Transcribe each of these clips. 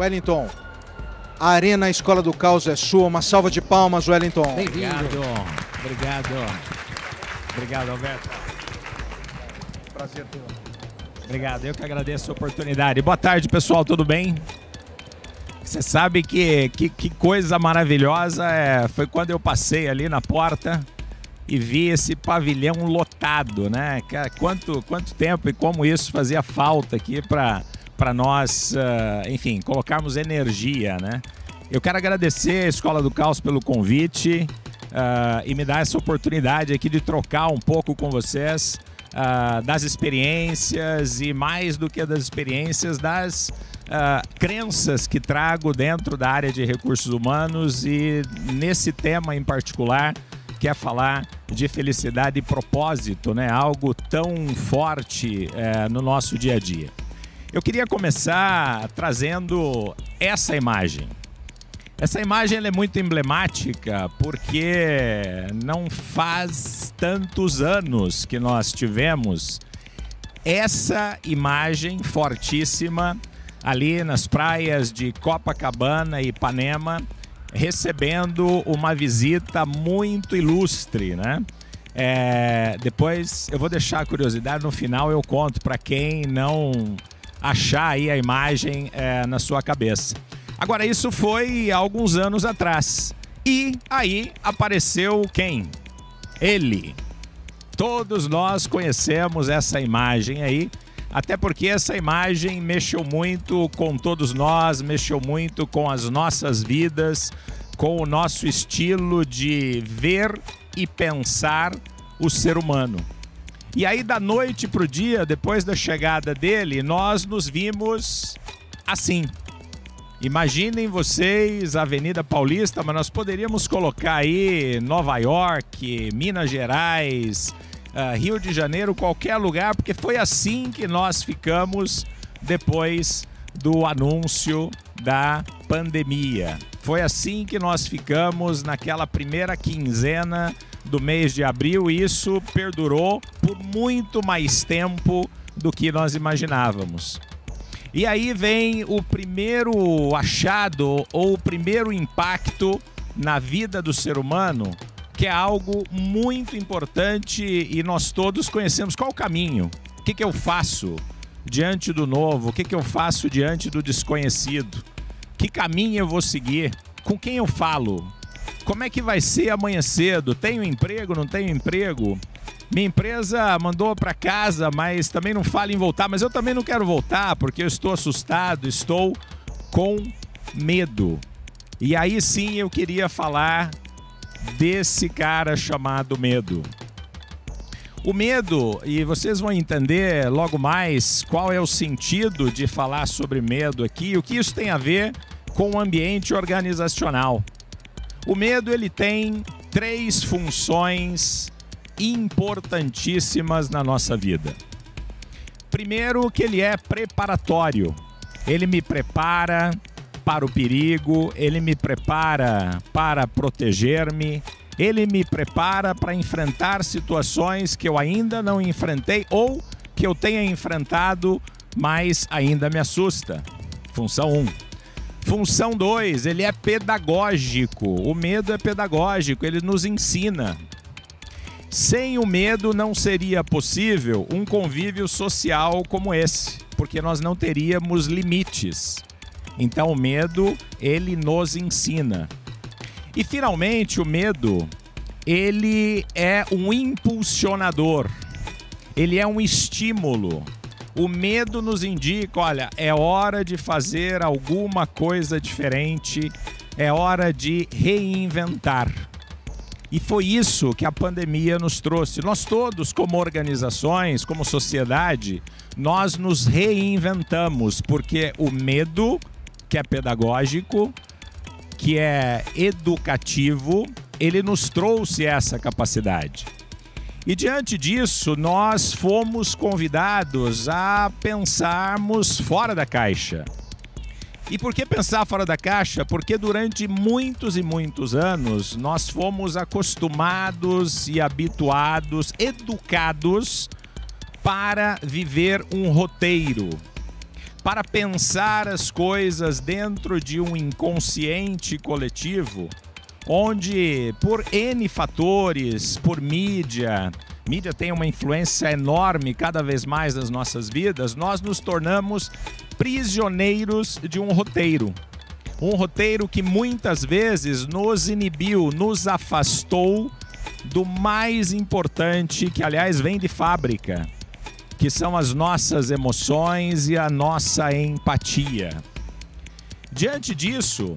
Wellington, a Arena Escola do Caos é sua. Uma salva de palmas, Wellington. Obrigado. Obrigado, Alberto. Prazer tê-lo. Obrigado, eu que agradeço a oportunidade. Boa tarde, pessoal, tudo bem? Você sabe que coisa maravilhosa foi quando eu passei ali na porta e vi esse pavilhão lotado, né? Quanto tempo e como isso fazia falta aqui para nós, enfim, colocarmos energia, né? Eu quero agradecer a Escola do Caos pelo convite e me dar essa oportunidade aqui de trocar um pouco com vocês das experiências e, mais do que das experiências, das crenças que trago dentro da área de recursos humanos e nesse tema em particular, que é falar de felicidade e propósito, né? Algo tão forte no nosso dia a dia. Eu queria começar trazendo essa imagem. Essa imagem ela é muito emblemática porque não faz tantos anos que nós tivemos essa imagem fortíssima ali nas praias de Copacabana e Ipanema, recebendo uma visita muito ilustre, né? Depois eu vou deixar a curiosidade, no final eu conto para quem não achar aí a imagem na sua cabeça. Agora, isso foi há alguns anos atrás. E aí apareceu quem? Ele. Todos nós conhecemos essa imagem aí, até porque essa imagem mexeu muito com todos nós, mexeu muito com as nossas vidas, com o nosso estilo de ver e pensar o ser humano. E aí, da noite para o dia, depois da chegada dele, nós nos vimos assim. Imaginem vocês a Avenida Paulista, mas nós poderíamos colocar aí Nova York, Minas Gerais, Rio de Janeiro, qualquer lugar, porque foi assim que nós ficamos depois do anúncio da pandemia. Foi assim que nós ficamos naquela primeira quinzena do mês de abril, e isso perdurou por muito mais tempo do que nós imaginávamos. E aí vem o primeiro achado ou o primeiro impacto na vida do ser humano, que é algo muito importante e nós todos conhecemos. Qual o caminho? O que eu faço diante do novo? O que eu faço diante do desconhecido? Que caminho eu vou seguir? Com quem eu falo? Como é que vai ser amanhã cedo? Tenho emprego, não tenho emprego? Minha empresa mandou para casa, mas também não fala em voltar. Mas eu também não quero voltar porque eu estou assustado, estou com medo. E aí sim eu queria falar desse cara chamado medo. O medo, e vocês vão entender logo mais qual é o sentido de falar sobre medo aqui, o que isso tem a ver com o ambiente organizacional. O medo, ele tem 3 funções importantíssimas na nossa vida. Primeiro, que ele é preparatório. Ele me prepara para o perigo, ele me prepara para proteger-me, ele me prepara para enfrentar situações que eu ainda não enfrentei ou que eu tenha enfrentado, mas ainda me assusta. Função 1. Função 2, ele é pedagógico. O medo é pedagógico, ele nos ensina. Sem o medo não seria possível um convívio social como esse, porque nós não teríamos limites. Então o medo, ele nos ensina. E finalmente o medo, ele é um impulsionador, ele é um estímulo. O medo nos indica, olha, é hora de fazer alguma coisa diferente, é hora de reinventar. E foi isso que a pandemia nos trouxe. Nós todos, como organizações, como sociedade, nós nos reinventamos, porque o medo, que é pedagógico, que é educativo, ele nos trouxe essa capacidade. E diante disso, nós fomos convidados a pensarmos fora da caixa. E por que pensar fora da caixa? Porque durante muitos e muitos anos nós fomos acostumados e habituados, educados para viver um roteiro, para pensar as coisas dentro de um inconsciente coletivo, onde por N fatores, por mídia tem uma influência enorme cada vez mais nas nossas vidas, nós nos tornamos prisioneiros de um roteiro. Um roteiro que muitas vezes nos inibiu, nos afastou do mais importante, que aliás vem de fábrica, que são as nossas emoções e a nossa empatia. Diante disso,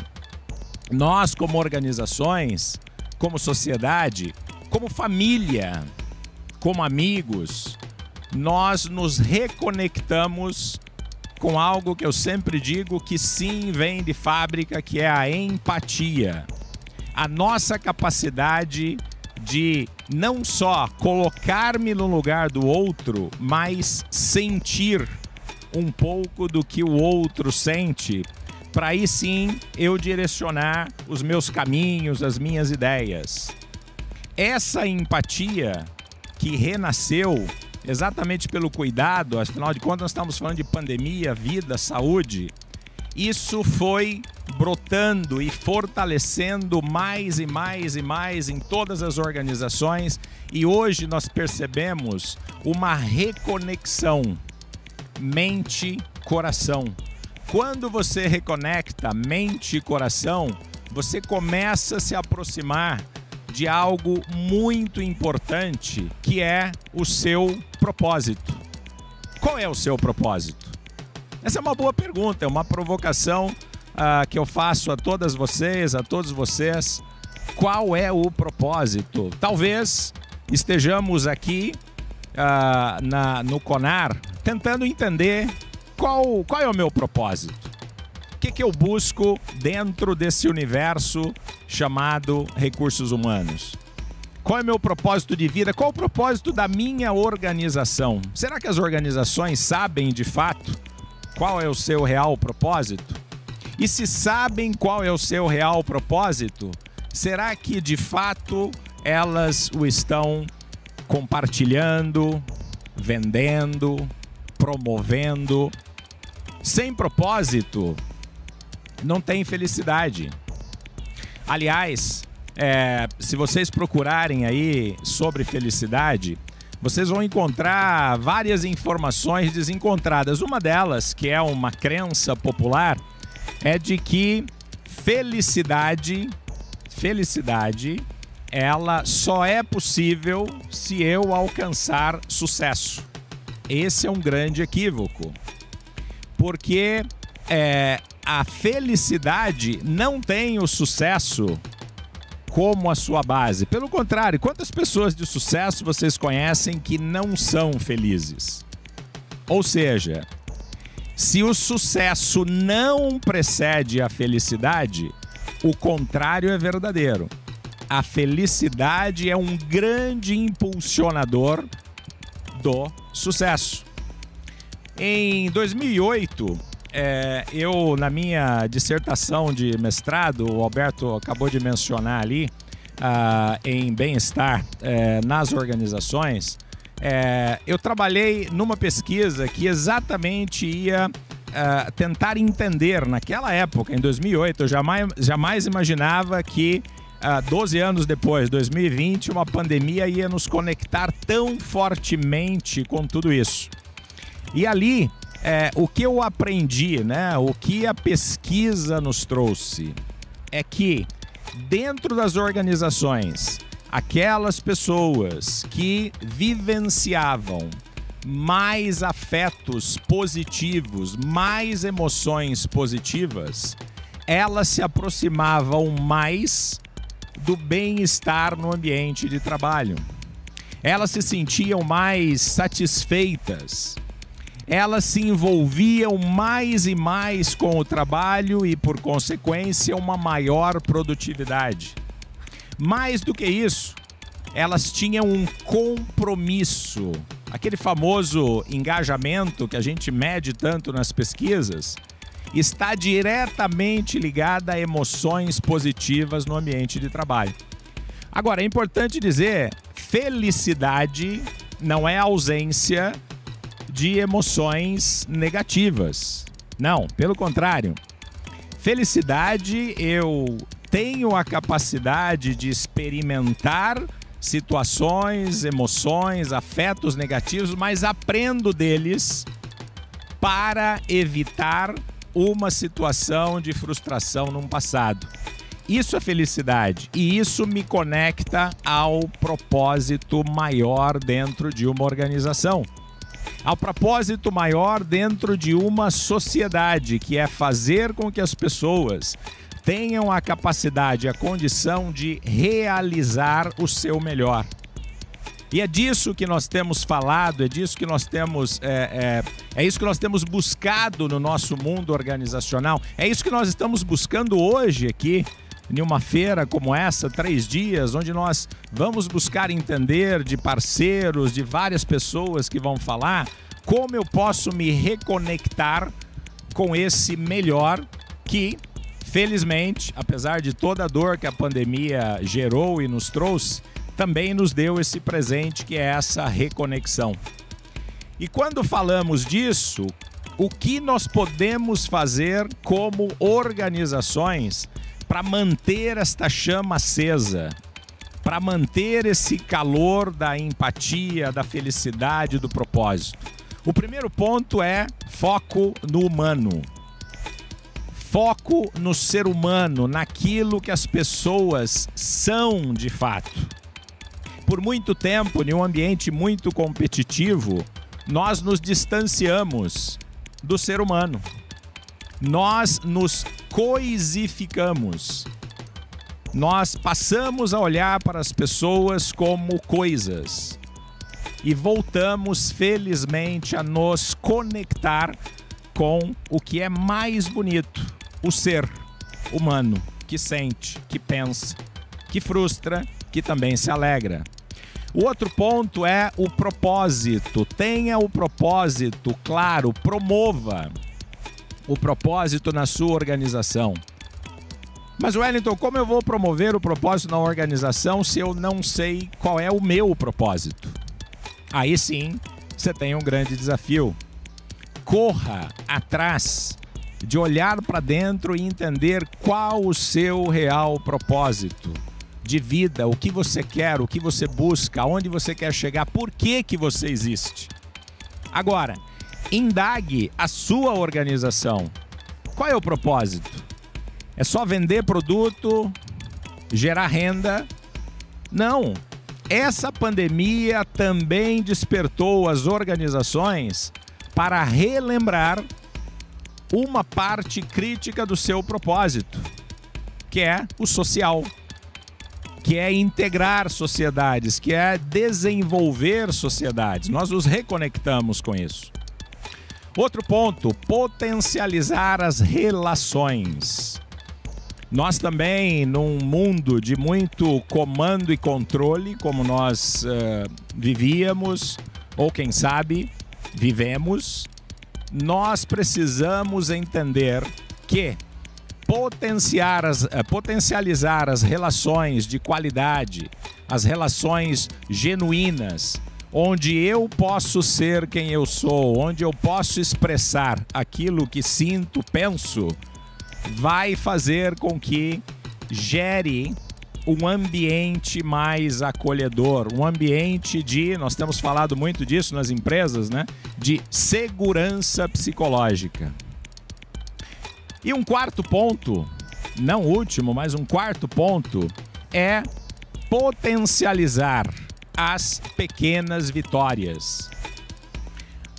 nós como organizações, como sociedade, como família, como amigos, nós nos reconectamos com algo que eu sempre digo que sim vem de fábrica, que é a empatia. A nossa capacidade de não só colocar-me no lugar do outro, mas sentir um pouco do que o outro sente, para aí sim eu direcionar os meus caminhos, as minhas ideias. Essa empatia que renasceu exatamente pelo cuidado, afinal de contas nós estamos falando de pandemia, vida, saúde, isso foi brotando e fortalecendo mais e mais e mais em todas as organizações, e hoje nós percebemos uma reconexão mente-coração. Quando você reconecta mente e coração, você começa a se aproximar de algo muito importante, que é o seu propósito. Qual é o seu propósito? Essa é uma boa pergunta, é uma provocação que eu faço a todas vocês, a todos vocês. Qual é o propósito? Talvez estejamos aqui no CONAR tentando entender qual é o meu propósito. O que eu busco dentro desse universo chamado recursos humanos? Qual é o meu propósito de vida? Qual é o propósito da minha organização? Será que as organizações sabem de fato qual é o seu real propósito? E se sabem qual é o seu real propósito, será que de fato elas o estão compartilhando, vendendo, promovendo? Sem propósito, não tem felicidade. Aliás, se vocês procurarem aí sobre felicidade, vocês vão encontrar várias informações desencontradas. Uma delas, que é uma crença popular, é de que felicidade, ela só é possível se eu alcançar sucesso. Esse é um grande equívoco, porque a felicidade não tem o sucesso como a sua base. Pelo contrário, quantas pessoas de sucesso vocês conhecem que não são felizes? Ou seja, se o sucesso não precede a felicidade, o contrário é verdadeiro. A felicidade é um grande impulsionador do sucesso. Em 2008, eu, na minha dissertação de mestrado, o Alberto acabou de mencionar ali, em bem-estar nas organizações, eu trabalhei numa pesquisa que exatamente ia tentar entender, naquela época, em 2008, eu jamais imaginava que 12 anos depois, 2020, uma pandemia ia nos conectar tão fortemente com tudo isso. E ali, o que eu aprendi, né? O que a pesquisa nos trouxe é que dentro das organizações, aquelas pessoas que vivenciavam mais afetos positivos, mais emoções positivas, elas se aproximavam mais do bem-estar no ambiente de trabalho. Elas se sentiam mais satisfeitas. Elas se envolviam mais e mais com o trabalho e, por consequência, uma maior produtividade. Mais do que isso, elas tinham um compromisso. Aquele famoso engajamento que a gente mede tanto nas pesquisas está diretamente ligado a emoções positivas no ambiente de trabalho. Agora, é importante dizer, felicidade não é ausência de emoções negativas. Não, pelo contrário. Felicidade, eu tenho a capacidade de experimentar situações, emoções, afetos negativos, mas aprendo deles para evitar uma situação de frustração num passado. Isso é felicidade e isso me conecta ao propósito maior dentro de uma organização. Ao propósito maior dentro de uma sociedade, que é fazer com que as pessoas tenham a capacidade, a condição de realizar o seu melhor. E é disso que nós temos falado, é disso que nós temos, é isso que nós temos buscado no nosso mundo organizacional. É isso que nós estamos buscando hoje aqui, em uma feira como essa, 3 dias, onde nós vamos buscar entender de parceiros, de várias pessoas que vão falar, como eu posso me reconectar com esse melhor que, felizmente, apesar de toda a dor que a pandemia gerou e nos trouxe, também nos deu esse presente que é essa reconexão. E quando falamos disso, o que nós podemos fazer como organizações para manter esta chama acesa, para manter esse calor da empatia, da felicidade, do propósito? O primeiro ponto é foco no humano. Foco no ser humano, naquilo que as pessoas são de fato. Por muito tempo, em um ambiente muito competitivo, nós nos distanciamos do ser humano. Nós nos coisificamos. Nós passamos a olhar para as pessoas como coisas. E voltamos, felizmente, a nos conectar com o que é mais bonito. O ser humano, que sente, que pensa, que frustra, que também se alegra. O outro ponto é o propósito. Tenha o propósito claro, promova o propósito na sua organização. Mas, Wellington, como eu vou promover o propósito na organização se eu não sei qual é o meu propósito? Aí sim, você tem um grande desafio. Corra atrás de olhar para dentro e entender qual o seu real propósito de vida, o que você quer, o que você busca, aonde você quer chegar, por que que você existe. Agora, indague a sua organização. Qual é o propósito? É só vender produto, gerar renda? Não. Essa pandemia também despertou as organizações para relembrar uma parte crítica do seu propósito, que é o social, que é integrar sociedades, que é desenvolver sociedades. Nós nos reconectamos com isso. Outro ponto, potencializar as relações. Nós também, num mundo de muito comando e controle, como nós vivíamos, ou quem sabe, vivemos, nós precisamos entender que potencializar as relações de qualidade, as relações genuínas, onde eu posso ser quem eu sou, onde eu posso expressar aquilo que sinto, penso, vai fazer com que gere um ambiente mais acolhedor, um ambiente de, nós temos falado muito disso nas empresas, né? De segurança psicológica. E um quarto ponto, não último, mas um quarto ponto, é potencializar as pequenas vitórias.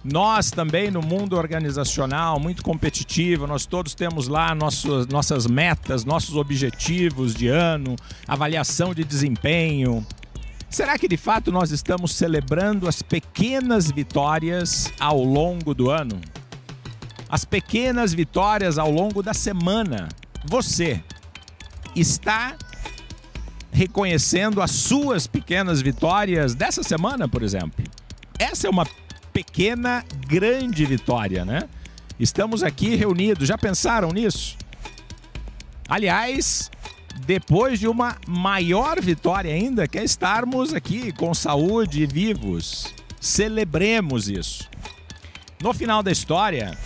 Nós também, no mundo organizacional, muito competitivo, nós todos temos lá nossas metas, nossos objetivos de ano, avaliação de desempenho. Será que de fato nós estamos celebrando as pequenas vitórias ao longo do ano? As pequenas vitórias ao longo da semana? Você está reconhecendo as suas pequenas vitórias dessa semana, por exemplo? Essa é uma pequena, grande vitória, né? Estamos aqui reunidos, já pensaram nisso? Aliás, depois de uma maior vitória ainda, que é estarmos aqui com saúde e vivos. Celebremos isso. No final da história,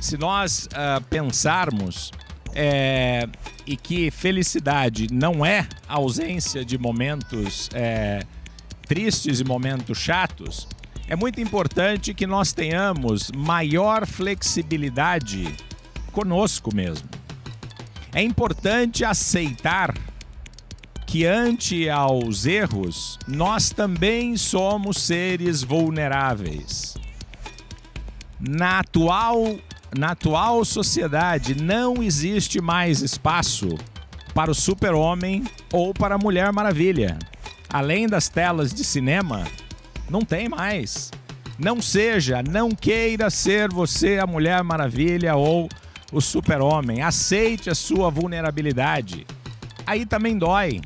se nós pensarmos e que felicidade não é a ausência de momentos tristes e momentos chatos, é muito importante que nós tenhamos maior flexibilidade conosco mesmo. É importante aceitar que ante aos erros, nós também somos seres vulneráveis. Na atual sociedade não existe mais espaço para o super-homem ou para a Mulher Maravilha. Além das telas de cinema, não tem mais. Não queira ser você a Mulher Maravilha ou o super-homem. Aceite a sua vulnerabilidade. Aí também dói.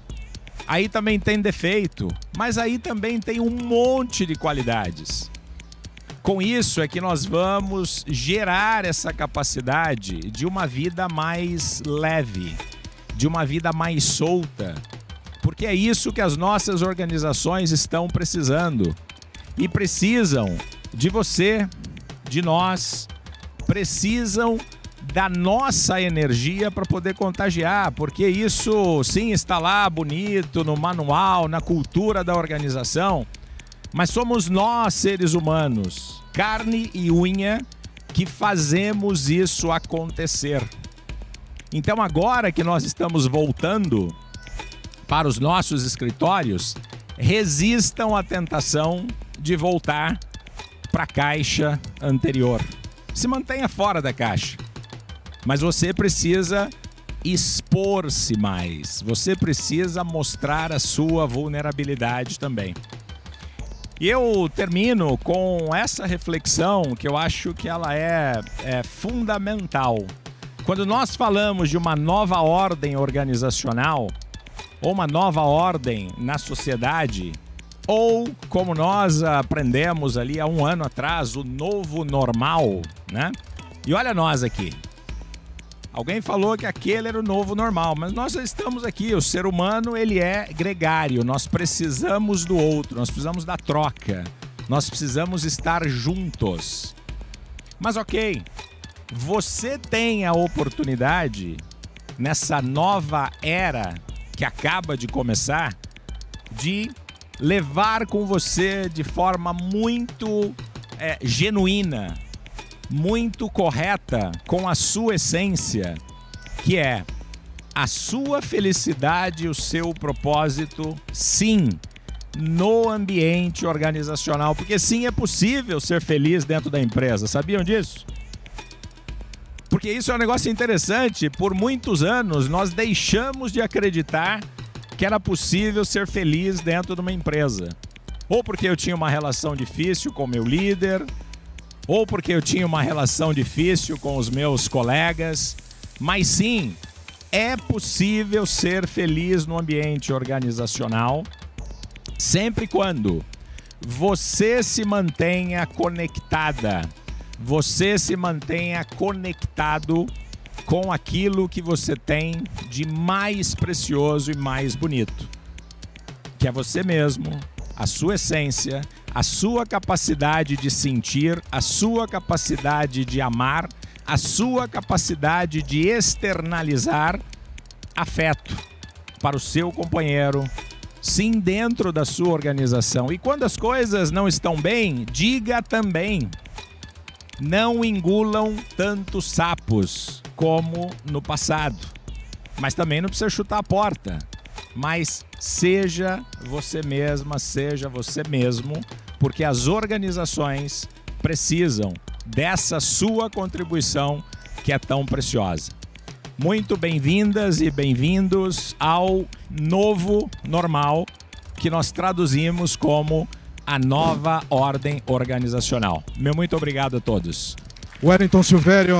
Aí também tem defeito. Mas aí também tem um monte de qualidades. Com isso é que nós vamos gerar essa capacidade de uma vida mais leve, de uma vida mais solta. Porque é isso que as nossas organizações estão precisando. E precisam de você, de nós, precisam da nossa energia para poder contagiar, porque isso sim está lá bonito no manual, na cultura da organização, mas somos nós, seres humanos, carne e unha, que fazemos isso acontecer. Então agora que nós estamos voltando para os nossos escritórios, resistam à tentação de voltar para a caixa anterior. Se mantenha fora da caixa. Mas você precisa expor-se mais. Você precisa mostrar a sua vulnerabilidade também. E eu termino com essa reflexão que eu acho que ela é fundamental. Quando nós falamos de uma nova ordem organizacional, ou uma nova ordem na sociedade, ou como nós aprendemos ali há um ano atrás, o novo normal, né? E olha nós aqui. Alguém falou que aquele era o novo normal, mas nós estamos aqui, o ser humano ele é gregário, nós precisamos do outro, nós precisamos da troca, nós precisamos estar juntos. Mas ok, você tem a oportunidade, nessa nova era que acaba de começar, de levar com você de forma muito genuína, muito correta com a sua essência, que é a sua felicidade e o seu propósito, sim, no ambiente organizacional. Porque sim, é possível ser feliz dentro da empresa. Sabiam disso? Porque isso é um negócio interessante. Por muitos anos, nós deixamos de acreditar que era possível ser feliz dentro de uma empresa. Ou porque eu tinha uma relação difícil com o meu líder, ou porque eu tinha uma relação difícil com os meus colegas. Mas sim, é possível ser feliz no ambiente organizacional, sempre quando você se mantenha conectada, você se mantenha conectado com aquilo que você tem de mais precioso e mais bonito, que é você mesmo, a sua essência, a sua capacidade de sentir, a sua capacidade de amar, a sua capacidade de externalizar afeto para o seu companheiro, sim, dentro da sua organização. E quando as coisas não estão bem, diga também. Não engulam tantos sapos como no passado. Mas também não precisa chutar a porta. Mas seja você mesma, seja você mesmo, porque as organizações precisam dessa sua contribuição que é tão preciosa. Muito bem-vindas e bem-vindos ao novo normal, que nós traduzimos como a nova ordem organizacional. Meu muito obrigado a todos. Wellington Silvério.